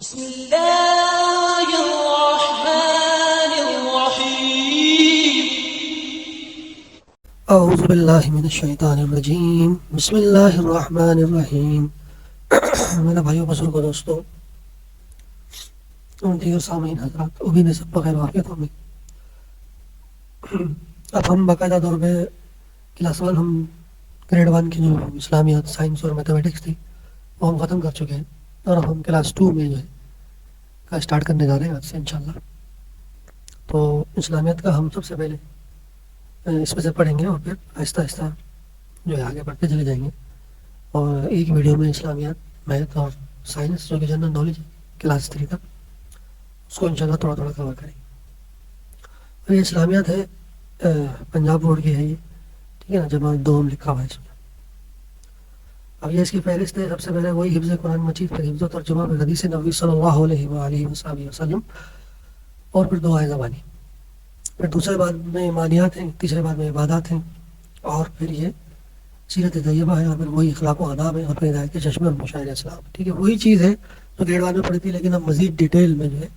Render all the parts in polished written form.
بسم الله الرحمن الرحيم. اعوذ باللہ من الشیطان الرجیم. بسم اللہ الرحمن الرحیم. میرے بھائیوں بزرگوں دوستوں دیگر سامعین حضرات، امید ہے سب بخیر وافیت ہوں گے. اب ہم باقاعدہ طور پہ کلاس 1 ہم گریڈ 1 کی جو اسلامیات، سائنس اور میتھمیٹکس تھی وہ ہم ختم کر چکے ہیں، اور اب ہم کلاس 2 میں جو ہے کا اسٹارٹ کرنے جا رہے ہیں آج سے انشاءاللہ. تو اسلامیات کا ہم سب سے پہلے اس میں سے پڑھیں گے اور پھر آہستہ آہستہ جو ہے آگے بڑھتے چلے جائیں گے. اور ایک ویڈیو میں اسلامیات، میتھ اور سائنس جو کہ جنرل نالج ہے کلاس 3 تک، اس کو انشاءاللہ تھوڑا تھوڑا کور کریں گے. اور یہ اسلامیات ہے پنجاب بورڈ کی ہے یہ، ٹھیک ہے نا، جماعت دوم لکھا ہوا ہے اس میں. اب یہ اس کی فہرست ہے. سب سے پہلے وہی حفظ قرآن مجید، پھر حفظ و ترجمہ، پھر حدیث نبوی صلی اللہ علیہ وآلہ وسلم، اور پھر دعائے زبانی. پھر دوسرے بعد میں ایمانیات ہیں، تیسرے بعد میں عبادات ہیں، اور پھر یہ سیرت طیبہ ہے، اور پھر وہی اخلاق و آداب ہے، اور پھر ہدایت کے چشمے اور مشاہدہ اسلام. ٹھیک ہے، وہی چیز ہے جو گریڈ 1 میں پڑھی تھی، لیکن اب مزید ڈیٹیل میں جو ہے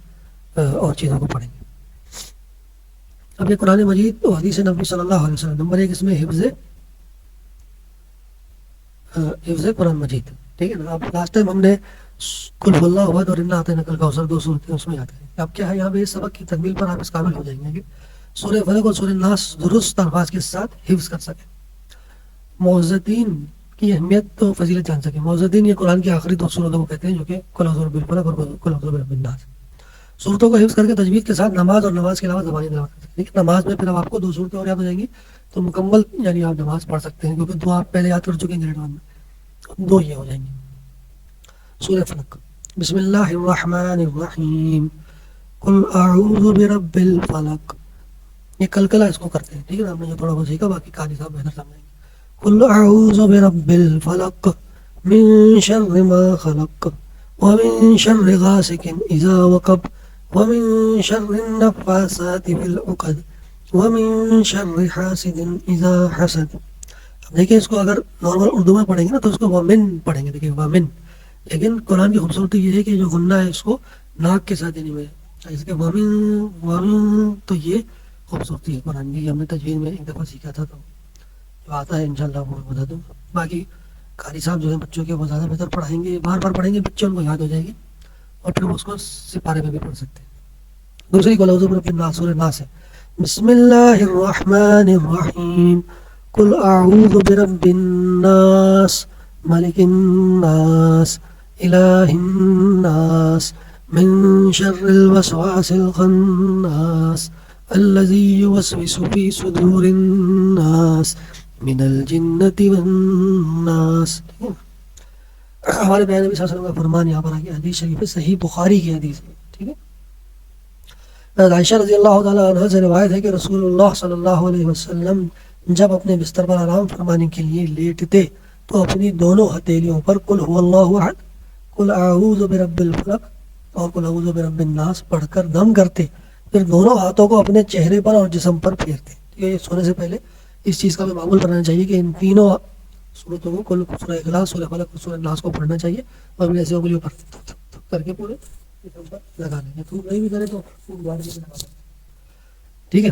اور چیزوں کو پڑھیں گے. اب یہ قرآن مجید اور حدیث نبوی صلی اللہ علیہ وسلم. نمبر 1 اس میں حفظ قرآن مجید. ٹھیک ہے نا. اب لاسٹ ٹائم ہم نے قل هو اللہ احد اور انا اعطیناک الکوثر 2 صورتیں اس میں یاد کریں. اب کیا ہے یہاں پہ اس سبق کی تکمیل پر آپ اس قابل ہو جائیں گے کہ سورہ فلق اور سورہ ناس درست الفاظ کے ساتھ حفظ کر سکیں. معوذتین کی اہمیت تو فضیلت جان سکیں. معوذتین یہ قرآن کی آخری 2 صورتوں کو کہتے ہیں جو کہ قل اعوذ برب الفلق اور قل اعوذ برب الناس. صورتوں کو حفظ کر کے تجوید کے ساتھ نماز اور نماز کے علاوہ زبانی تلاوت کر سکتے ہیں. نماز میں پھر اب آپ کو 2 صورتیں اور یاد ہو جائیں گی تو مکمل یعنی آپ نماز پڑھ سکتے ہیں، کیونکہ 2 آپ پہلے یاد کر چکے ہیں گریڈ 1 میں، 2 یہ ہو جائیں گے. سورہ فلق. بسم اللہ الرحمن الرحیم. قل اعوذ برب الفلق. یہ کلکلہ اس کو کرتے ہیں. ٹھیک ہے نا، ہم نے جو تھوڑا بہت سیکھا، باقی قاری صاحب بہتر سمجھیں گے. قل اعوذ برب الفلق من شر ما خلق ومن شر غاسق اذا وقب ومن شر النفاثات في العقد ومن شر حاسد اذا حسد. اب دیکھیں اس کو اگر نارمل اردو میں پڑھیں گے نا تو اس کو ومن پڑھیں گے. دیکھیں ومن، لیکن قرآن کی خوبصورتی یہ ہے کہ جو غنہ ہے اس کو ناک کے ساتھ یعنی میں اس کے ومن، تو یہ خوبصورتی ہے قرآن کی. ہم نے تجوید میں ایک دفعہ سیکھا تھا، تو جو آتا ہے انشاءاللہ وہ بتا دوں. باقی قاری صاحب جو ہیں بچوں کے وہ زیادہ بہتر پڑھائیں گے، بار بار پڑھیں گے، بچے ان کو یاد ہو جائے گی، اور پھر وہ اس کو سپارے میں بھی پڑھ سکتے ہیں. دوسری قل اعوذ برب الناس سورہ ناس ہے. بسم اللہ الرحمن الرحیم. قل اعوذ برب الناس ملک الناس الہ الناس من شر الوسواس الخناس الذی یوسوس فی صدور الناس من الجنۃ والناس. ہمارے پیارے نبی صلی اللہ علیہ وسلم کا فرمان یہاں پر آگے حدیث شریف ہے، صحیح بخاری کی حدیث ہے. ٹھیک ہے. عائشہ رضی اللہ تعالیٰ عنہ سے روایت ہے کہ رسول اللہ صلی اللہ علیہ وسلم جب اپنے بستر پر آرام فرمانے کے لیے لیٹتے تو اپنی دونوں ہتھیلیوں پر قل هو اللہ احد، قل اعوذ برب الفلق اور قل اعوذ برب الناس پڑھ کر دم کرتے، پھر دونوں ہاتھوں کو اپنے چہرے پر اور جسم پر پھیرتے. ٹھیک ہے. یہ سونے سے پہلے اس چیز کا بھی معمول بنانا چاہیے کہ ان تینوں صورتوں کو، سورہ اخلاص، سورہ فلق اور سورہ ناس کو پڑھنا چاہیے، اور ایسے انگلیوں اوپر کر کے پورے لگا لیں گے. تو نہیں بھی کرے تو ٹھیک ہے.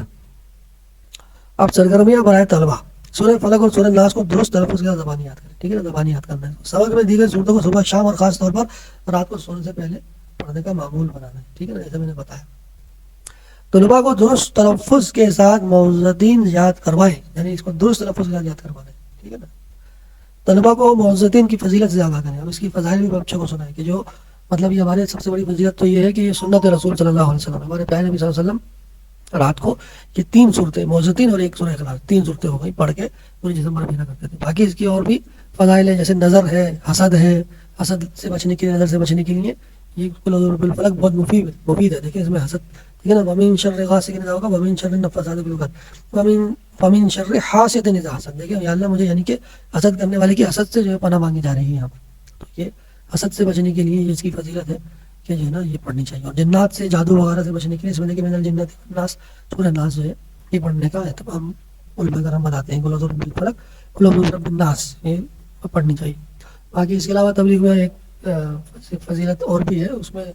اب سرگرمیاں برائے طلبہ. سورہ فلق اور سورہ ناس کو درست تلفظ کے ساتھ زبانی یاد کریں. ٹھیک ہے نا، زبانی یاد کرنا ہے. سبق میں دیگر صورتوں کو صبح شام اور خاص طور پر رات کو سونے سے پہلے پڑھنے کا معمول بنانا ہے. ٹھیک ہے نا، جیسے میں نے بتایا. طلباء کو درست تلفظ کے ساتھ معوذتین یاد کروائیں، یعنی اس کو درست تلفظ کے ساتھ یاد کروانا ہے. ٹھیک ہے نا. طلباء کو معوذتین کی فضیلت سے آگاہ کریں، اور اس کی فضائل بھی بچوں کو سنائیں کہ جو مطلب یہ ہمارے سب سے بڑی فضیلت تو یہ ہے کہ یہ سنت رسول صلی اللہ علیہ وسلم. ہمارے پیارے نبی صلی اللہ علیہ وسلم رات کو یہ 3 صورتیں معوذتین اور 1 سورہ اخلاص، 3 صورتیں ہو گئی پڑھ کے پورے جسم پر بھینا کرتے تھے. باقی اس کی اور بھی فضائل ہیں، جیسے نظر ہے، حسد ہے، حسد سے بچنے کے لیے، نظر سے بچنے کے لیے یہ قل اعوذ برب الفلق بہت مفید ہے. دیکھیں اس میں حسد، ٹھیک ہے نا، ومن شر غاسق اذا وقب ومن شر النفاثات فی العقد ومن شر حاسد اذا حسد. دیکھیں یا اللہ مجھے یعنی کہ حسد کرنے والے کی حسد سے جو ہے پناہ مانگی جا رہی ہے یہاں پر. تو یہ حسد سے بچنے کے لیے اس کی فضیلت ہے کہ جو ہے نا یہ پڑھنی چاہیے. اور جنات سے، جادو وغیرہ سے بچنے کے لیے اس میں کہ من الجنۃ والناس سورہ ناس جو ہے یہ پڑھنے کا اہتمام علماء کرام بتاتے ہیں. قل اعوذ برب الفلق، قل اعوذ برب الناس، یہ پڑھنی چاہیے. باقی اس کے علاوہ تبلیغ میں ایک فضیلت اور بھی ہے اس میں،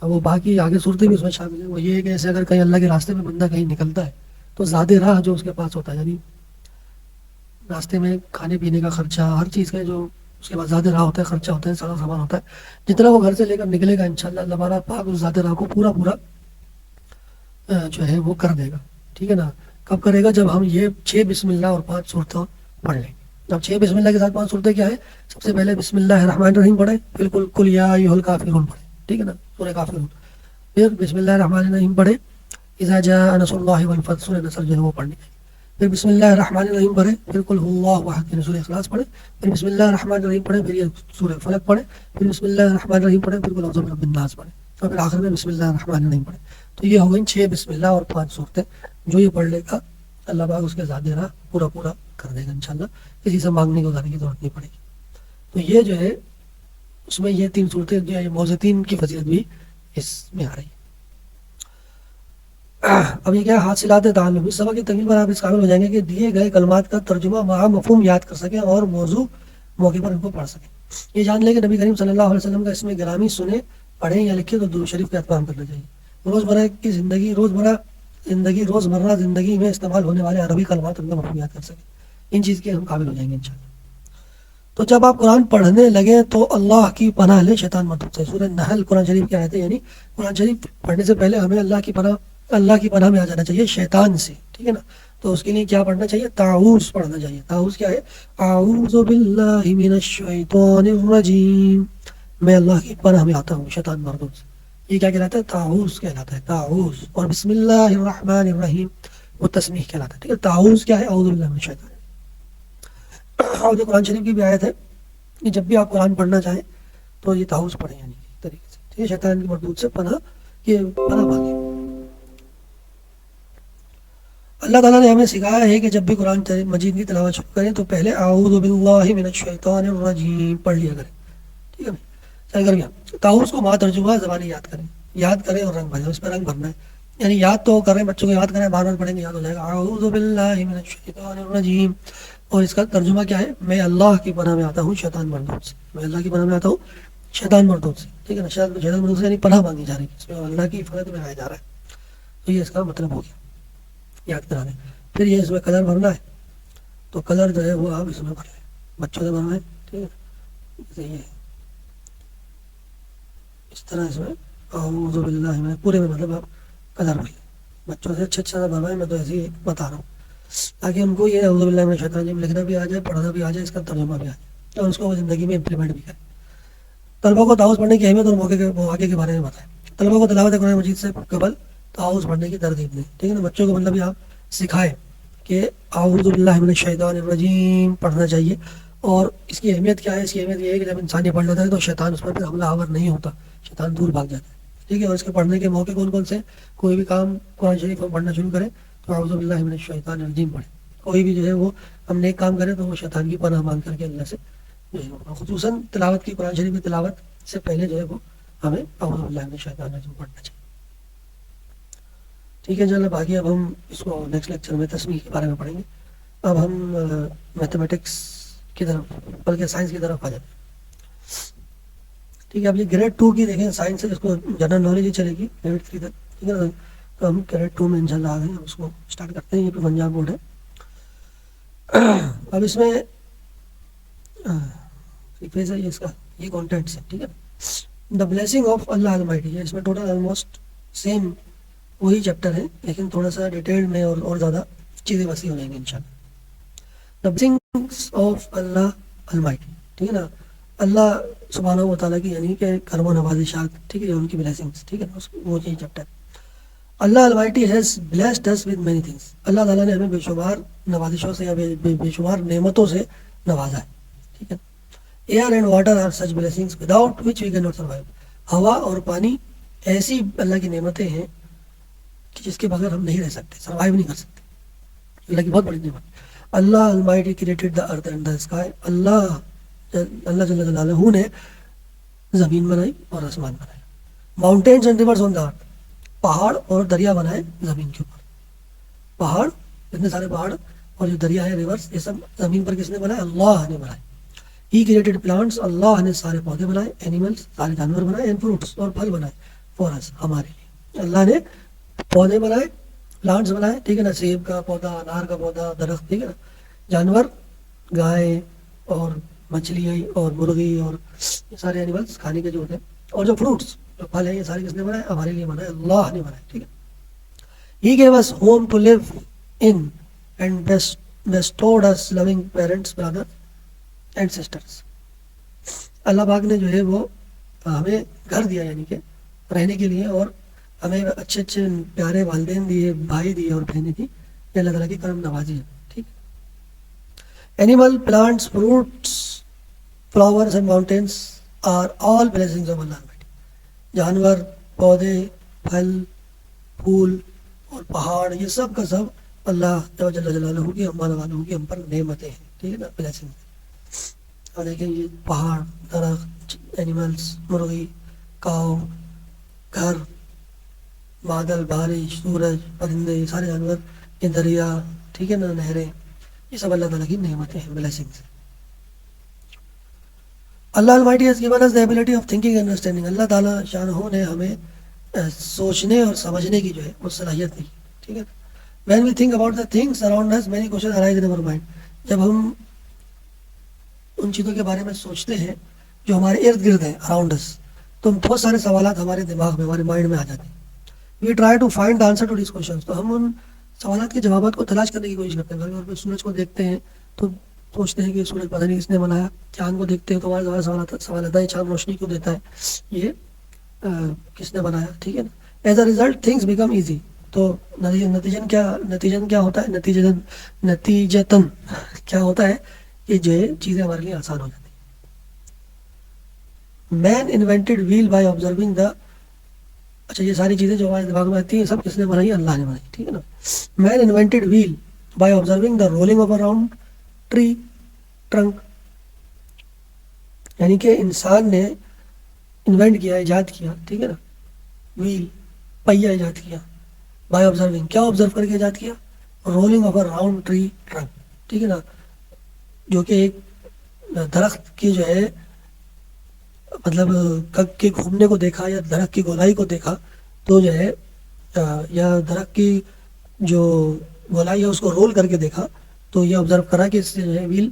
وہ باقی آگے صورتیں بھی اس میں شامل ہیں. وہ یہ ہے کہ جیسے اگر کہیں اللہ کے راستے میں بندہ کہیں نکلتا ہے تو زیادہ راہ جو اس کے پاس ہوتا ہے، یعنی راستے میں کھانے پینے کا خرچہ، ہر چیز کا جو اس کے پاس زیادہ راہ ہوتا ہے، خرچہ ہوتا ہے، سارا سامان ہوتا ہے، جتنا وہ گھر سے لے کر نکلے گا انشاءاللہ اللہ تعالیٰ پاک اس زیادہ راہ کو پورا جو ہے وہ کر دے گا. ٹھیک ہے نا. کب کرے گا؟ جب ہم یہ 6 بسم اللہ اور 5 صورتیں پڑھ لیں. اب 6 بسم اللہ کے ساتھ 5 صورتیں کیا ہے؟ سب سے پہلے بسم اللہ الرحمن الرحیم پڑھیں، بالکل کل یا ایھا الکافرون پڑھیں. ٹھیک ہے نا، سورہ کافرون. پھر بسم اللہ الرحمن الرحیم پڑھیں، اذا جاء نصر اللہ والفتح، سورہ نصر جو ہے وہ پڑھنی ہے. پھر بسم اللہ الرحمن الرحیم پڑھیں، پھر قل ھو اللہ احد، یعنی سورہ اخلاص پڑھیں. پھر بسم اللہ الرحمن الرحیم پڑھیں، پھر یہ سورہ فلق پڑھیں. پھر بسم اللہ الرحمن الرحیم پڑھیں، پھر قل اعوذ برب الناس پڑھیں، اور پھر آخر میں بسم اللہ الرحمن الرحیم پڑھیں. تو یہ ہو گئی 6 بسم اللہ اور 5 صورتیں. جو یہ پڑھ لے گا اللہ پاک اس کے زیادہ راہ پورا کر دے گا انشاءاللہ. کسی سے مانگنے کو کی ضرورت نہیں پڑے گی. تو یہ جو ہے اس میں یہ 3 صورتیں جو ہے موذتین کی فضیلت بھی اس میں آ رہی ہے. اب یہ کیا حاصلات تعلم، اس سبق کی تکمیل پر آپ اس قابل ہو جائیں گے کہ دیے گئے کلمات کا ترجمہ مع مفہوم یاد کر سکیں اور موضوع موقع پر ان کو پڑھ سکیں. یہ جان لیں کہ نبی کریم صلی اللہ علیہ وسلم کا اس میں گرامی سنے، پڑھیں یا لکھیں تو درود شریف کا اہتمام کرنا چاہیے. روزمرہ زندگی میں استعمال ہونے والے عربی کلمات ان کا مفہوم یاد کر سکیں. ان چیز کے ہم قابل ہو جائیں گے انشاءاللہ. تو جب آپ قرآن پڑھنے لگے تو اللہ کی پناہ لیں شیطان مردود سے. سورہ نحل قرآن شریف کی آیت ہے، یعنی قرآن شریف پڑھنے سے پہلے ہمیں اللہ کی پناہ میں آ جانا چاہیے شیطان سے. ٹھیک ہے نا. تو اس کے لیے کیا پڑھنا چاہیے؟ تعوذ پڑھنا چاہیے. تعوذ کیا ہے؟ اعوذ باللہ من الشیطان الرجیم، میں اللہ کی پناہ میں آتا ہوں شیطان مردود سے. یہ کیا کہلاتا ہے؟ تعوذ کہلاتا ہے. تعوذ. اور بسم اللہ الرحمن الرحیم وہ تسمیح کہلاتا ہے. ٹھیک ہے. تعوذ کیا ہے؟ اعوذ باللہ من الشیطان. اور جو قرآن شریف کی بھی آیت ہے کہ جب بھی آپ قرآن پڑھنا چاہیں تو یہ تعوذ پڑھیں، یعنی اس طریقے سے. ٹھیک ہے. شیطان کی مردود سے پناہ مانگیں. اللہ تعالیٰ نے ہمیں سکھایا ہے کہ جب بھی قرآن مجید کی تلاوت شروع کریں تو پہلے اعوذ باللہ من الشیطان الرجیم پڑھ لیا کریں. ٹھیک ہے. چل کر گیا. تعوذ کو ترجمہ زبانی یاد کریں اور رنگ بھریں. اس پہ رنگ بھرنا ہے، یعنی یاد تو کریں، بچوں کو یاد کریں، بار بار پڑھیں گے یاد ہو جائے گا. اعوذ باللہ من الشیطان الرجیم. اور اس کا ترجمہ کیا ہے؟ میں اللہ کی پناہ میں آتا ہوں شیطان مردود سے. میں اللہ کی پناہ میں آتا ہوں شیطان مردود سے. ٹھیک ہے نا. شیطان مردود سے یعنی پناہ مانگی جا رہی ہے، اس میں اللہ کی حفاظت میں آیا جا رہا ہے. تو یہ اس کا مطلب ہو گیا، یاد کرا دیں. پھر یہ اس میں کلر بھرنا ہے، تو کلر جو ہے وہ آپ اس میں بھر لیں، بچوں سے بھروائیں. ٹھیک ہے. جیسے یہ اس طرح اس میں اعوذ باللہ میں پورے میں مطلب آپ کلر بھر لیں. بچوں سے اچھا بھروائیں. میں تو ایسے ہی بتا رہا ہوں تاکہ ان کو یہ اعوذ باللہ من الشیطان الرجیم لکھنا بھی آ جائے، پڑھنا بھی آ جائے، اس کا ترجمہ بھی آ جائے، اور اس کو وہ زندگی میں امپلیمنٹ بھی کریں. طلبہ کو تعوذ پڑھنے کی اہمیت اور مواقع کے بارے میں بتائیں. طلبہ کو تلاوت قرآن مجید سے قبل تعوذ پڑھنے کی ترغیب دیں. ٹھیک ہے نا. بچوں کو مطلب یہ آپ سکھائیں کہ اعوذ باللہ من الشیطان الرجیم پڑھنا چاہیے. اور اس کی اہمیت کیا ہے؟ اس کی اہمیت یہ ہے کہ جب انسان یہ پڑھ لیتا ہے تو شیطان اس پر پھر حملہ آور نہیں ہوتا، شیطان دور بھاگ جاتا ہے. ٹھیک ہے. اور اس کے پڑھنے کے موقع کون سے؟ کوئی بھی کام قرآن شریف ہم پڑھنا شروع کریں تو اعوذ باللہ من الشیطان الرجیم پڑھیں. کوئی بھی جو ہے وہ ہم نیک کام کریں تو وہ شیطان کی پناہ مانگ کر کے اللہ سے جو ہے، خصوصاً تلاوت کی قرآن شریف کی تلاوت سے پہلے جو ہے وہ ہمیں اعوذ باللہ من الشیطان الرجیم پڑھنا چاہیے. ٹھیک ہے انشاءاللہ. باقی اب ہم اس کو نیکسٹ لیکچر میں تسمیح کے بارے میں پڑھیں گے. اب ہم میتھمیٹکس کی طرف بلکہ سائنس کی طرف آ جاتے ہیں. ٹھیک ہے. اب یہ گریڈ 2 کی دیکھیں سائنس ہے، اس کو جنرل نالج ہی چلے گی گریڈ 3 تک. ٹھیک ہے نا. تو ہم گریڈ 2 میں انشاءاللہ آ گئے، ہم اس کو اسٹارٹ کرتے ہیں. یہ پہ پنجاب بورڈ ہے. اب اس میں فیز ہے اس کا، یہ کانٹینٹس ہے. ٹھیک ہے. The blessing of Allah almighty ہے. اس میں ٹوٹل آلموسٹ سیم وہی چیپٹر ہے، لیکن تھوڑا سا ڈیٹیل میں اور زیادہ چیزیں وسیع ہو جائیں گی انشاءاللہ. دا بلیسنگس آف اللہ المائٹی. ٹھیک ہے نا. اللہ سبحانہ و تعالیٰ کی یعنی کہ کرم و نوازشات. ٹھیک ہے. ان کی بلیسنگس. ٹھیک ہے نا. وہ یہی chapter. Allah almighty has blessed us with many things. اللہ تعالیٰ نے ہمیں بے شمار نوازشوں سے یا بے شمار نعمتوں سے نوازا ہے. ٹھیک ہے. Air and water are such blessings without which we can not survive. ہوا اور پانی ایسی اللہ کی نعمتیں ہیں کہ جس کے بغیر ہم نہیں رہ سکتے، سروائیو نہیں کر سکتے. اللہ کی بہت بڑی نعمت. Allah almighty created the earth and the sky. Allah جل جلالہ نے زمین بنائی اور آسمان بنایا. Mountains and rivers on the earth. پہاڑ اور دریا بنائے زمین کے اوپر. پہاڑ، اتنے سارے پہاڑ اور جو دریا ہے ریورس، یہ سب زمین پر کس نے بنائے؟ اللہ نے بنائے. ہی کریٹڈ پلانٹس، اللہ نے سارے پودے بنائے، اینیملس سارے جانور بنائے، اینڈ فروٹس اور پھل بنائے فار اس ہمارے لیے. اللہ نے پودے بنائے، پلانٹس بنائے، ٹھیک ہے نا، سیب کا پودا، انار کا پودا، درخت، ٹھیک ہے نا، جانور، گائے اور مچھلیاں اور مرغی اور یہ سارے اینیملس کھانے کے جو ہوتے ہیں، اور جو فروٹس جو پھل ہیں یہ سارے کس نے بنائے؟ ہمارے لیے بنائے، اللہ نے بنائے. ٹھیک ہے. He gave us home to live in and bestowed us loving parents, brothers and sisters. اللہ پاک نے جو ہے وہ ہمیں گھر دیا، یعنی کہ رہنے کے لیے، اور ہمیں اچھے اچھے پیارے والدین دیے، بھائی دیے اور بہنیں دی. یہ اللہ تعالیٰ کی کرم نوازی ہے. ٹھیک ہے. Animal, plants, fruits, flowers and mountains are all blessings of Allah. جانور، پودے، پھل، پھول اور پہاڑ، یہ سب کا سب اللہ جل جلالہ کی، امان والوں کی ہم پر نعمتیں ہیں. ٹھیک ہے نا، بلیسنگ. اور دیکھیں یہ پہاڑ، درخت، اینیملس، مرغی، کاؤ، گھر، بادل، بارش، سورج، پرندے، یہ سارے جانور، یہ دریا، ٹھیک ہے نا، نہریں، یہ سب اللہ تعالیٰ کی نعمتیں ہیں، blessings. Allah almighty has given us the ability of thinking and understanding. اللہ تعالیٰ شانہ نے ہمیں سوچنے اور سمجھنے کی جو ہے وہ صلاحیت دی. ٹھیک ہے. When we think about the things around us, many questions arise in our mind. جب ہم ان چیزوں کے بارے میں سوچتے ہیں جو ہمارے ارد گرد ہیں، اراؤنڈ اس، تو بہت سارے سوالات ہمارے دماغ میں، ہمارے مائنڈ میں آ جاتے ہیں. We try to find the answer to these questions. تو ہم ان سوالات کے جوابات کو تلاش کرنے کی کوشش کرتے ہیں. اگر سورج کو دیکھتے ہیں تو سوچتے ہیں کہ سورج پتہ نہیں کس نے بنایا. چاند کو دیکھتے ہیں تو ہمارے سوال آتا ہے چاند روشنی کیوں دیتا ہے، یہ کس نے بنایا. ٹھیک ہے نا. As a result things become easy. تو نتیجن کیا ہوتا ہے؟ نتیجتاً کیا ہوتا ہے کہ جو ہے چیزیں ہمارے لیے آسان ہو جاتی ہیں. Man invented wheel by observing the. اچھا، یہ ساری چیزیں جو ہمارے دماغ میں آتی ہیں سب کس نے بنائی؟ اللہ نے بنائی. ٹھیک ہے نا. Man invented wheel by observing the rolling of a round tree trunk. یعنی کہ انسان نے انوینٹ کیا، ایجاد کیا، ٹھیک ہے نا، ویل، پہیا ایجاد کیا، بائی آبزرونگ، کیا آبزرو کر کے ایجاد کیا؟ Rolling of a round tree trunk. ٹھیک ہے نا، جو کہ ایک درخت کی جو ہے مطلب کے گھومنے کو دیکھا، یا درخت کی گولائی کو دیکھا تو جو ہے، یا درخت کی جو گولائی ہے اس کو رول کر کے دیکھا تو یہ آبزرو کرا کہ اس سے جو ہے ویل،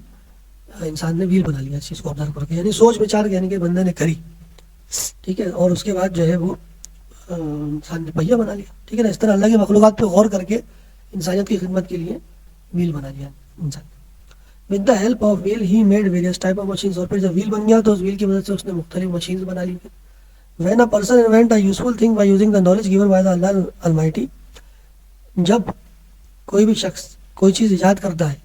انسان نے ویل بنا لیا اس چیز کو آبزرو کر کے، یعنی سوچ بچار کے، یعنی کہ بندے نے کری. ٹھیک ہے. اور اس کے بعد جو ہے وہ انسان نے پہیا بنا لیا. ٹھیک ہے نا. اس طرح اللہ کی مخلوقات پہ غور کر کے انسانیت کی خدمت کے لیے ویل بنا لیا انسان. With the help of wheel he made various type of machines. اور پھر جب ویل بن گیا تو اس ویل کی مدد سے اس نے مختلف مشینز بنا لی. When a person invent a useful thing by using the knowledge given by the Allah almighty. جب کوئی بھی شخص کوئی چیز ایجاد کرتا ہے،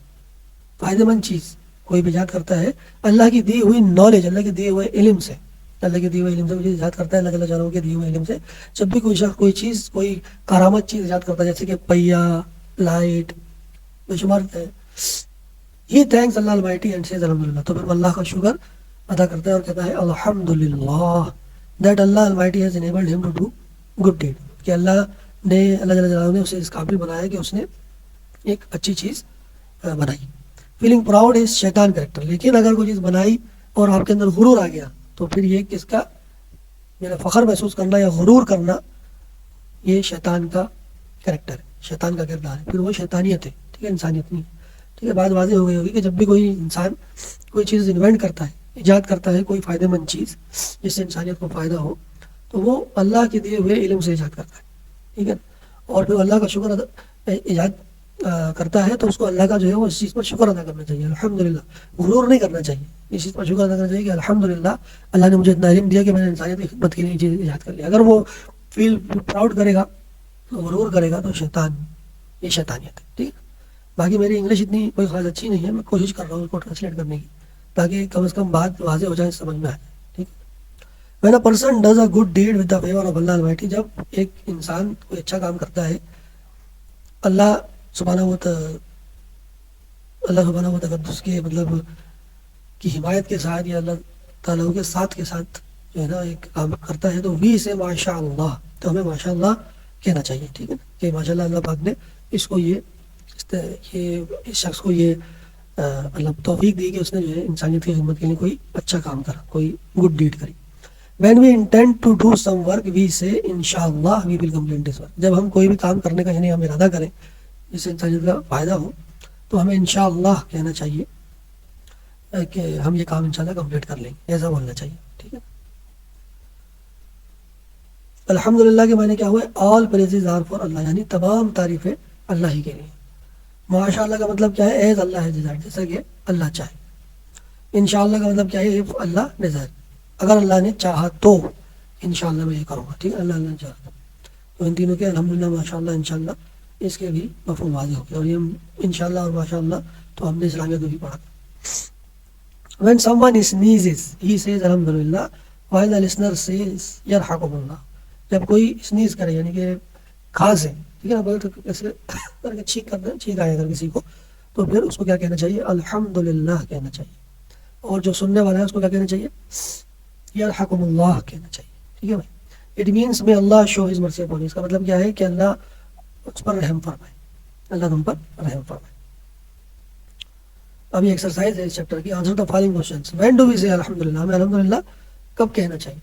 فائدہ مند چیز کوئی بھی ایجاد کرتا ہے، اللہ کی دی ہوئی نالج، اللہ کے دیے ہوئے علم سے، اللہ کے دیے ہوئے علم سے کوئی چیز ایجاد کرتا ہے، اللہ تعالیٰ جانوں کے دیے ہوئے علم سے. جب بھی کوئی شخص کوئی چیز، کوئی کارآمد چیز ایجاد کرتا ہے، جیسے کہ پہیا، لائٹ، بے شمار ہے، ہی thanks Allah almighty and says الحمدللہ. تو پھر اللہ کا شکر ادا کرتا ہے اور کہتا ہے الحمدللہ that Allah almighty has enabled ہم ٹو ڈو گڈ ڈیڈ. کہ اللہ جل جلالہ نے اسے اس قابل بنایا کہ اس نے ایک اچھی چیز بنائی. فیلنگ پراؤڈ از شیطان کریکٹر. لیکن اگر کوئی چیز بنائی اور آپ کے اندر غرور آ گیا تو پھر یہ کس کا، میرا فخر محسوس کرنا یا غرور کرنا، یہ شیطان کا کریکٹر ہے، شیطان کا کردار ہے. پھر وہ شیطانیت ہے. ٹھیک ہے، انسانیت نہیں. ٹھیک ہے. بات واضح ہو گئی ہوگی کہ جب بھی کوئی انسان کوئی چیز انوینٹ کرتا ہے، ایجاد کرتا ہے، کوئی فائدہ مند چیز جس سے انسانیت کو فائدہ ہو، تو وہ اللہ کے دیے ہوئے علم سے ایجاد کرتا ہے. ٹھیک ہے. اور پھر اللہ کا شکر ایجاد کرتا ہے تو اس کو اللہ کا جو ہے وہ اس چیز پر شکر ادا کرنا چاہیے. الحمدللہ. غرور نہیں کرنا چاہیے، اس چیز پر شکر ادا کرنا چاہیے کہ الحمدللہ اللہ نے مجھے اتنا علم دیا کہ میں نے انسانیت کی خدمت کے لیے یہ چیز ایجاد کر لیا. اگر وہ فیل پراؤڈ کرے گا، غرور کرے گا، تو شیطان، یہ شیطانیت ہے. ٹھیک ہے. باقی میری انگلش اتنی کوئی خاص اچھی نہیں ہے، میں کوشش کر رہا ہوں اس کو ٹرانسلیٹ کرنے کی تاکہ کم از کم بات واضح ہو جائے، سمجھ میں آ جائے. ٹھیک ہے. When a person does a good deed with the favor of Allah Almighty. جب ایک انسان کوئی اچھا کام کرتا ہے اللہ سبحانہ و تقدس کے مطلب کی حمایت کے ساتھ، یا اللہ تعالیٰ کے ساتھ جو ہے نا ایک کام کرتا ہے، تو وی سے ماشاء اللہ، تو ہمیں ماشاء اللہ کہنا چاہیے. ٹھیک ہے. کہ ماشاء اللہ اللہ پاک نے اس کو اس شخص کو یہ اللہ توفیق دی کہ اس نے جو ہے انسانیت کی خدمت کے لیے کوئی اچھا کام کرا, کوئی گڈ ڈیڈ کری. When we intend to do some work we say انشاءاللہ وی ول کمپلیٹ دس ورک. جب ہم کوئی بھی کام کرنے کا یعنی ہم ارادہ کریں جس سے انسانیت کا فائدہ ہو تو ہمیں انشاءاللہ کہنا چاہیے کہ ہم یہ کام انشاءاللہ کمپلیٹ کر لیں گے, ایسا بولنا چاہیے. ٹھیک ہے. الحمدللہ کے معنی کیا ہوئے؟ آل پریزز آر فار اللہ, یعنی تمام تعریفیں اللہ ہی کے لیے. ماشاءاللہ کا مطلب کیا ہے؟ ایز اللہ ہے ڈیزائر, جیسا کہ اللہ چاہے. انشاءاللہ کا مطلب کیا ہے؟ اف اللہ ڈیزائر, اگر اللہ نے چاہا تو انشاءاللہ میں یہ کروں گا. ٹھیک ہے, اللہ نے چاہا تو ان تینوں کے الحمدللہ ماشاءاللہ انشاءاللہ اس کے بھی مفہوم واضح ہو گیا. اور یہ انشاءاللہ اور ماشاءاللہ تو ہم نے اسلامیہ کو بھی پڑھا. When someone sneezes, he says alhamdulillah, while the listener says yarhakumullah. جب کوئی sneeze کرے یعنی کہ کھانسے, ٹھیک ہے نا, بولتے ایسے کر کے چھینک کرنا, چھینک آئے اگر کسی کو تو پھر اس کو کیا کہنا چاہیے؟ الحمدللہ کہنا چاہیے. اور جو سننے والا ہے اس کو کیا کہنا چاہیے؟ یرحکم کہنا چاہیے. ٹھیک ہے بھائی. اٹ مینس میں اللہ شو ہز مرسی اپون. اس کا مطلب کیا ہے کہ اللہ اس پر رحم فرمائے, اللہ تم پر رحم فرمائے. اب یہ ایکسرسائز ہے اس چیپٹر کی. Answer the following questions. When do we say الحمدللہ, ہمیں الحمدللہ کب کہنا چاہیے؟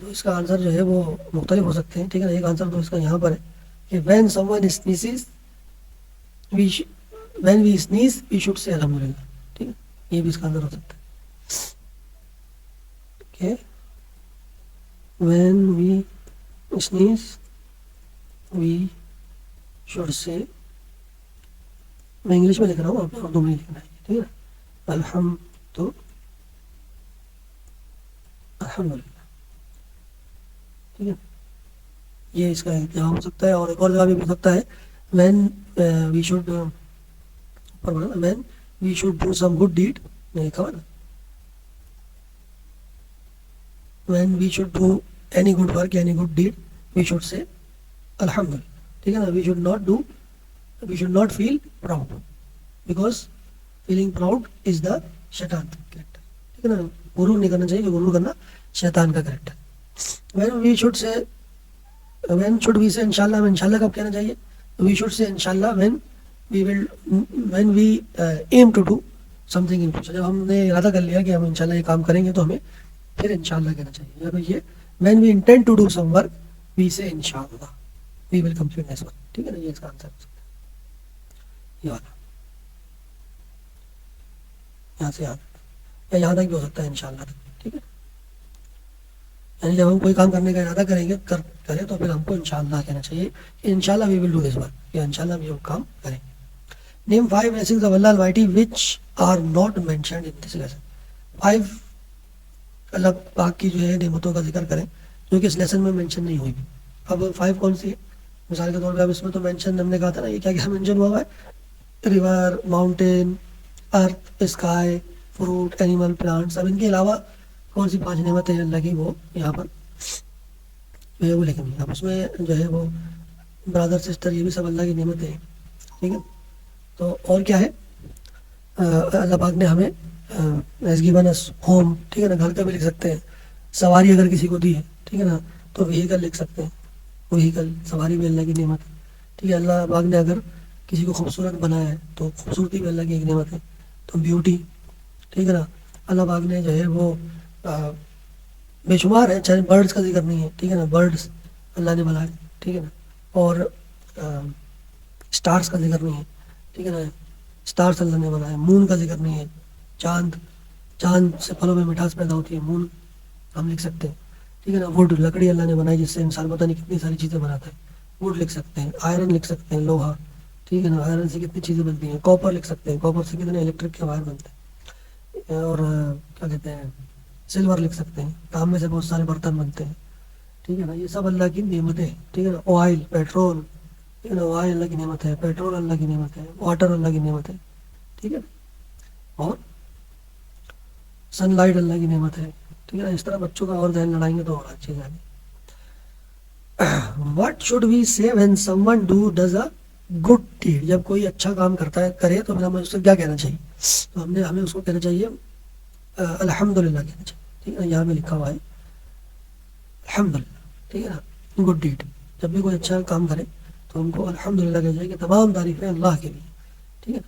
اس کا آنسر جو ہے وہ مختلف ہو سکتے ہیں. ٹھیک ہے نا. ایک آنسر تو اس کا یہاں پر ہے کہ when some one sneezes when we sneeze we should say الحمدللہ. ٹھیک ہے, یہ بھی اس کا آنسر ہو سکتا ہے کہ when we sneeze we should say, میں انگلش میں لکھ رہا ہوں, آپ نے اردو میں لکھنا ہے. ٹھیک ہے, الحمدللہ. ٹھیک ہے, یہ اس کا جواب ہو سکتا ہے. اور ایک اور جواب یہ بھی ہو سکتا ہے when we should when we should do some good deed. میں لکھا ہوا نا, when we should do any good work, any good deed, we should say alhamdulillah. ٹھیک ہے نا. we should not feel proud because feeling proud is the شیطان character. ٹھیک ہے نا. غرور نہیں کرنا چاہیے, غرور کرنا شیطان کا character. when should we say انشاءاللہ, ہمیں انشاءاللہ کب کہنا چاہیے؟ we should say انشاءاللہ when we aim to do something in future. جب ہم نے ارادہ کر لیا کہ ہم انشاءاللہ یہ کام کریں گے تو ہمیں پھر انشاءاللہ کہنا چاہیے. یا یہ when we intend to do some work we say انشاءاللہ we will complete this work. ٹھیک ہے نا. یہ اس کا آنسر ہو سکتا ہے, یہ والا یہاں سے یہاں تک بھی ہو سکتا ہے انشاءاللہ تک. ٹھیک ہے, یعنی جب ہم کوئی کام کرنے کا ارادہ کریں گے کریں تو پھر ہم کو انشاءاللہ کہنا چاہیے کہ انشاءاللہ وی ول ڈو دس ورک, یا انشاءاللہ ہم یہ کام کریں گے. نیم 5 blessings of Allah Almighty which are not mentioned in this lesson. 5 اللہ پاک کی جو ہے نعمتوں کا ذکر کریں جو کہ اس لیسن میں مینشن نہیں ہوئی. اب 5 کون سی ہے؟ مثال کے طور پہ اب اس میں تو مینشن ہم نے کہا تھا نا, یہ کیا کیا مینشن ہوا ہے؟ ریور, ماؤنٹین, ارتھ, اسکائی, فروٹ, اینیمل, پلانٹس. اب ان کے علاوہ کون سی 5 نعمتیں اللہ کی وہ یہاں پر جو ہے وہ لکھیں گے. اب اس میں جو ہے وہ برادر سسٹر یہ بھی سب اللہ کی نعمتیں ہیں. ٹھیک ہے, تو اور کیا ہے؟ اللہ پاک نے ہمیں ایز گیون اس ہوم, ٹھیک ہے نا, گھر کا بھی لکھ سکتے ہیں. سواری اگر کسی کو دی ہے, ٹھیک ہے نا, تو وہیکل لکھ سکتے ہیں. وہیکل, سواری بھی اللہ کی نعمت ہے. ٹھیک ہے, اللہ پاک نے اگر کسی کو خوبصورت بنایا ہے تو خوبصورتی بھی اللہ کی ایک نعمت ہے. تو بیوٹی, ٹھیک ہے نا, اللہ پاک نے جو ہے وہ بے شمار ہے. چاہے برڈس کا ذکر نہیں ہے, ٹھیک ہے نا, برڈس اللہ نے بنائے, ٹھیک ہے نا, اور اسٹارس کا ذکر نہیں ہے, ٹھیک ہے نا, اسٹارس اللہ نے بنائے. مون کا ذکر نہیں ہے. چاند سے پھلوں میں مٹھاس پیدا ہوتی ہے, مون ہم لکھ سکتے ہیں. ٹھیک ہے نا. ووڈ, لکڑی اللہ نے بنائی جس سے انسان پتہ نہیں کتنی ساری چیزیں بناتا ہے. ووڈ لکھ سکتے ہیں. آئرن لکھ سکتے ہیں, لوہا, ٹھیک ہے نا, آئرن سے کتنی چیزیں بنتی ہیں. کاپر لکھ سکتے ہیں, کاپر سے کتنے الیکٹرک کے وائر بنتے ہیں. اور کیا کہتے ہیں, سلور لکھ سکتے ہیں, تانبے سے بہت سارے برتن بنتے ہیں. ٹھیک ہے نا. یہ سب اللہ کی نعمتیں ہیں. ٹھیک ہے نا. آئل, پیٹرول, ٹھیک ہے نا, آئل اللہ کی نعمت ہے, پیٹرول اللہ کی نعمت ہے, واٹر اللہ کی نعمت ہے. ٹھیک ہے, اور سن لائٹ اللہ کی نعمت ہے. ٹھیک ہے نا. اس طرح بچوں کا اور ذہن لڑائیں گے تو اور اچھی ذہن. واٹ شوڈ وی سے when some one does a good deed. جب کوئی اچھا کام کرتا ہے کرے تو پھر ہمیں اس سے کیا کہنا چاہیے؟ تو ہمیں اس کو کہنا چاہیے الحمدللہ کہنا چاہیے. ٹھیک ہے نا. یہاں میں لکھا ہوا ہے الحمدللہ. ٹھیک ہے نا. گڈ ڈیڈ, جب بھی کوئی اچھا کام کرے تو ہم کو الحمدللہ کہنا چاہیے کہ تمام تعریفیں اللہ کے لیے. ٹھیک ہے نا.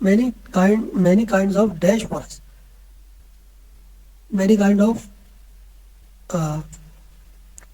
many kinds of dash for us. many kind of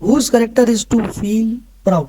Whose character is to feel proud.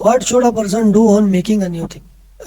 What should a person do on making a new thing.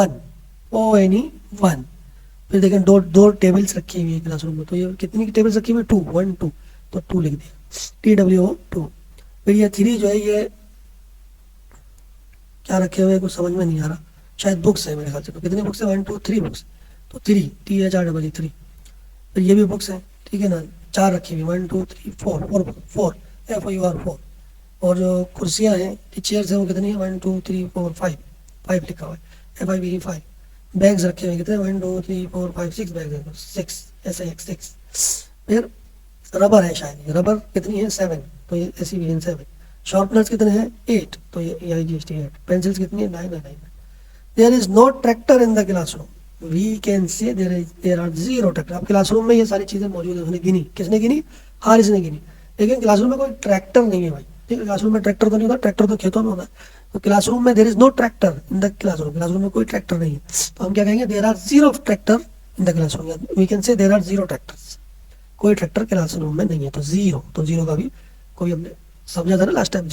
1, O N E 1. پھر دیکھیں دو ٹیبلس رکھی ہوئی ہے کلاس روم میں, تو یہ کتنی کی ٹیبلس رکھی ہوئی ہے؟ 2 1 2, تو 2 لکھ دیا, TWO 2. پھر یہ 3 جو ہے یہ کیا رکھے ہوئے کچھ سمجھ میں نہیں آ رہا, شاید بکس ہے میرے خیال سے. تو کتنی بکس ہیں؟ 1 2 3 بکس, تو 3 THREE 3. پھر یہ بھی بکس ہیں, ٹھیک ہے نا, 4 رکھی ہوئی, 1 2 3 4 FOUR 4. اور جو کرسیاں ہیں چیئرس ہیں وہ کتنی ہیں؟ 1 2 3 4 5 لکھا ہوا ہے, FIVE 5. بیگز رکھے ہوئے کتنے؟ 1 2 3 4 5 6 بیگز ہیں, 6 SIX 6. پھر ربر ہے شاید, ربر کتنی ہے؟ 7, تو یہ SEVN 7. شارپنرز کتنے ہیں؟ 8, تو یہ EIGST 8. پینسلز کتنی ہے؟ 9 9. There is no tractor in the classroom. We can say there are 0 tractor. اب کلاس روم میں یہ ساری چیزیں موجود ہیں, انہوں نے گنی, کس نے گنی؟ حارث نے گنی. لیکن کلاس روم میں کوئی ٹریکٹر نہیں ہے بھائی, ٹھیک ہے, کلاس روم میں ٹریکٹر تو نہیں ہوتا, ٹریکٹر تو کھیتوں میں ہوتا ہے. تو کلاس روم میں there is no tractor in the classroom. Class room میں کوئی ٹریکٹر نہیں ہے, تو ہم کیا کہیں گے؟ there are 0 tractor in the classroom. We can say there are 0 tractors. کوئی ٹریکٹر کلاس روم میں نہیں ہے, تو 0. تو 0 کا بھی کوئی ہم نے سمجھا تھا نا لاسٹ ٹائم.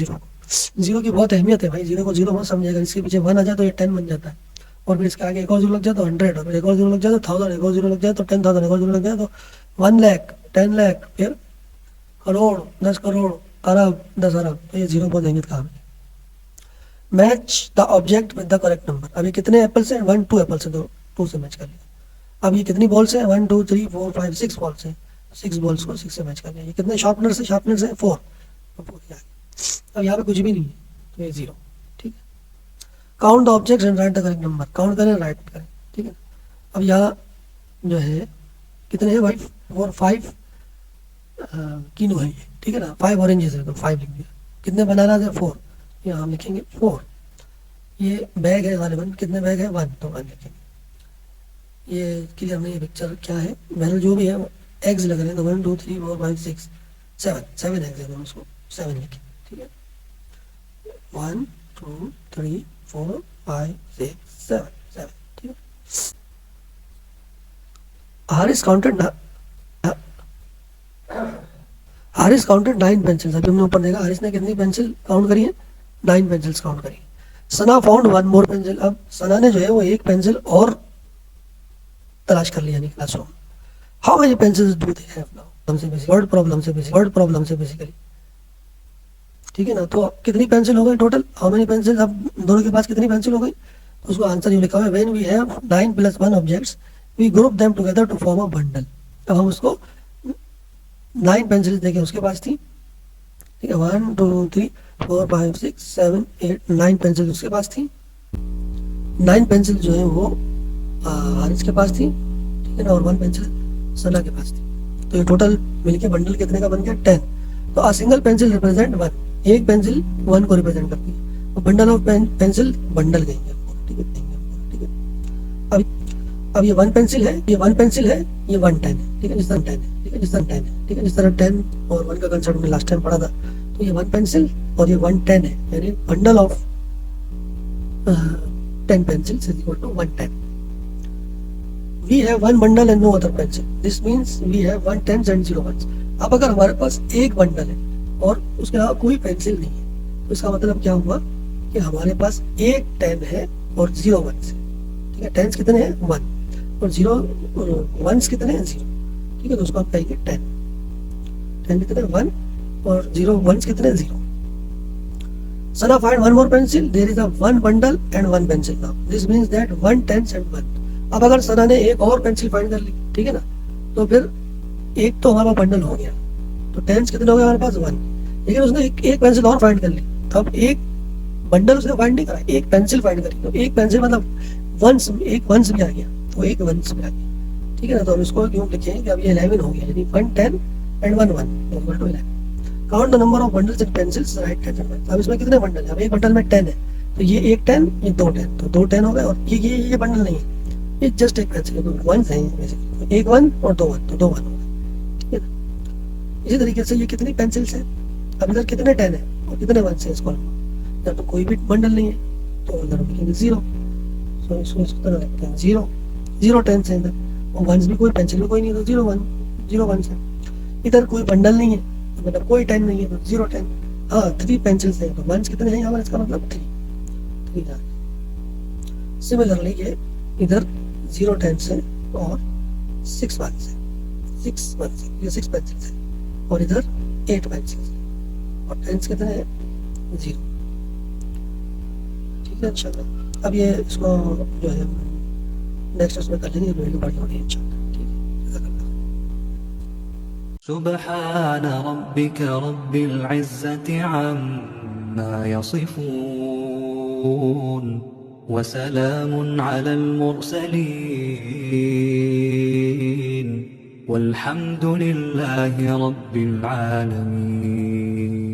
0 کی بہت اہمیت ہے بھائی, 0 کو 0 مت سمجھے گا. اس کے پیچھے 1 آ جائے تو یہ 10 بن جاتا ہے, اور پھر اس کے آگے ایک اور 0 لگ جائے تو 100, اور پھر ایک اور 0 لگ جائے تو 1000, ایک اور 0 لگ جائے تو 10,000, ایک اور 0 لگ جائے تو 1 لاکھ, 10 لاکھ, پھر کروڑ, 10 کروڑ, ارب, 10 ارب. تو یہ 0 بہت اہمیت کا ہے. Match the object with the correct number. ابھی کتنے ایپلس ہیں؟ 1 2 ایپلس ہیں, تو 2 سے میچ کر لیا. اب یہ کتنی بالس ہیں؟ 1 2 3 4 5 6 بالس ہیں, 6 بالس کو 6 سے میچ کر لیا. یہ کتنے شارپنرس ہیں؟ شارپنرس ہیں 4. اب یہاں پہ کچھ بھی نہیں ہے, تو یہ 0. ٹھیک ہے, count the objects and right the correct number. Count کریں, رائٹ کریں, ٹھیک ہے. اب یہاں جو ہے کتنے ہیں بھائی؟ 4 5 کینو ہے یہ, ٹھیک ہے نا, 5 اورنجز ہے, تو 5 لکھ دیا. کتنے بنانا ہے؟ 4. یہاں ہم لکھیں گے 4. یہ بیگ ہے غالباً, کتنے بیگ ہے؟ 1, تو 1 لکھیں گے. یہ کلیئر نہیں ہے پکچر کیا ہے, بہرحال جو بھی ہے ایگز لگ رہے ہیں, تو 1 2 3 4 5 6 7 ایگز ہیں, تو اس کو 7 لکھیں. ٹھیک ہے, 1 2 3 4 5 6 7. ٹھیک ہے. Haris counted 9 pencils. ابھی ہم نے اوپر دیکھا حارث نے کتنی پینسل کاؤنٹ کری ہیں؟ 9 پینسلز کاؤنٹ کری. ثنا فاؤنڈ 1 مور پینسل. اب ثنا نے جو ہے وہ ایک پینسل اور تلاش کر لیا, نہیں class room. How many pencils do they have now? Word problem سے بیسیکلی. ٹھیک ہے نا, تو کتنی پینسل ہو گئی ٹوٹل؟ How many pencil? اب دونوں کے پاس کتنی پینسل ہو گئی؟ اس کو آنسر یہ لکھا ہوا ہے, when we have 9 + 1 objects we group them together to form a bundle. اب ہم اس کو 9 پینسل دیکھیں اس کے پاس تھی, ٹھیک ہے, 1 2 3 4 5 6 7 8 9 پینسل اس کے پاس تھی. 9 پینسل جو ہے وہ حارث کے پاس تھی, ٹھیک ہے نا, اور 1 پینسل ثنا کے پاس تھی. تو یہ ٹوٹل مل کے بنڈل کتنے کا بن گیا؟ 10. تو a single pencil represent 1. ایک پینسل 1 کو ریپرزینٹ کرتی ہے. بنڈل آف پینسل بنڈل گئی ہے, ٹھیک ہے. اب یہ 1 پینسل ہے, یہ 1 پینسل ہے, یہ 1 10 ہے, ٹھیک ہے, جس طرح 10 ہے, ٹھیک ہے, جس طرح 10 ہے, ٹھیک ہے, جس طرح 10 اور 1 کا کنسیپٹ میں لاسٹ ٹائم پڑھا تھا. تو یہ 1 پینسل اور یہ 1 10 ہے, یعنی bundle of 10 pencils is equal to 1 10. We have 1 bundle and no other pencil. This means we have 1 10s and 0 1s. اب اگر ہمارے پاس ایک بنڈل ہے اور اس کے علاوہ کوئی پینسل نہیں ہے, تو اس کا مطلب کیا ہوا کہ ہمارے پاس ایک 10 ہے اور 0 1s ہے. ٹھیک ہے, 10s کتنے ہیں؟ 1, اور 0 1s کتنے ہیں؟ 0. ٹھیک ہے, تو اس کو ہم کہیں گے 10. 10 کتنے ہیں؟ 1, اور 0 1s کتنے ہیں؟ 0. Sana find 1 more pencil. There is a 1 bundle and 1 pencil now. This means that 1 10s and 1. اب اگر سنا نے ایک اور پینسل فائنڈ کر لی, ٹھیک ہے نا, تو پھر ایک تو ہمارا بنڈل ہو گیا, تو 10s کتنے ہو گئے ہمارے پاس؟ 1. لیکن اس نے ایک پینسل اور فائنڈ کر لی, تو اب ایک بنڈل اس نے فائنڈ نہیں کرا, ایک پینسل فائنڈ کری, تو ایک پینسل مطلب ایک 1s بھی آ گیا, تو ایک 1s بھی آ گیا. ٹھیک ہے نا, تو ہم اس کو کیوں لکھیں کہ اب یہ 11 ہو گیا, یعنی 1 10 and 1 1 equal to 11. Count the number of bundles and pencils, right 10 and 1. اب اس میں کتنے بنڈل ہیں؟ اب ایک بنڈل میں 10 ہے, تو یہ ایک 10, یہ 2 10, تو 2 10 ہو گئے, اور یہ بنڈل نہیں ہے, یہ جسٹ ایک پینسل ہے, تو 1s ہیں بیسیکلی, ایک 1 اور 2 1, تو 2 1 ہو گئے. ٹھیک ہے نا. اسی طریقے سے یہ کتنی پینسلس ہیں؟ اب ادھر کتنے 10 ہیں اور کتنے 1s ہیں اس کالم میں؟ ادھر تو کوئی بھی بنڈل نہیں ہے, تو ادھر ہم لکھیں گے 0. سو اس کو اس طرح لکھتے ہیں 0 10s ہیں ادھر, اور 1s بھی کوئی پینسل بھی کوئی نہیں ہے, تو 0 1s ہیں. ادھر کوئی بنڈل نہیں ہے, مطلب کوئی 10 نہیں ہے, تو 0 10. ہاں 3 پینسلس ہیں, تو 1s کتنے ہیں یہاں پر؟ اس کا مطلب 3. سملرلی یہ ادھر 0 10s ہیں اور 6 1 ہے, 6 1 6 یہ 6 پینسلس ہے اور ادھر 8 پینسلس ہے اور ٹینس کتنے ہیں 0. ٹھیک ہے انشاءاللہ. اب یہ اس کو جو ہے نیکسٹ اس میں کر لیں گے, ویڈیو بڑی ہوگی انشاءاللہ. ٹھیک ہے, جزاک اللہ. سبحان ربك رب العزة عما يصفون وسلام على المرسلين والحمد لله رب العالمين.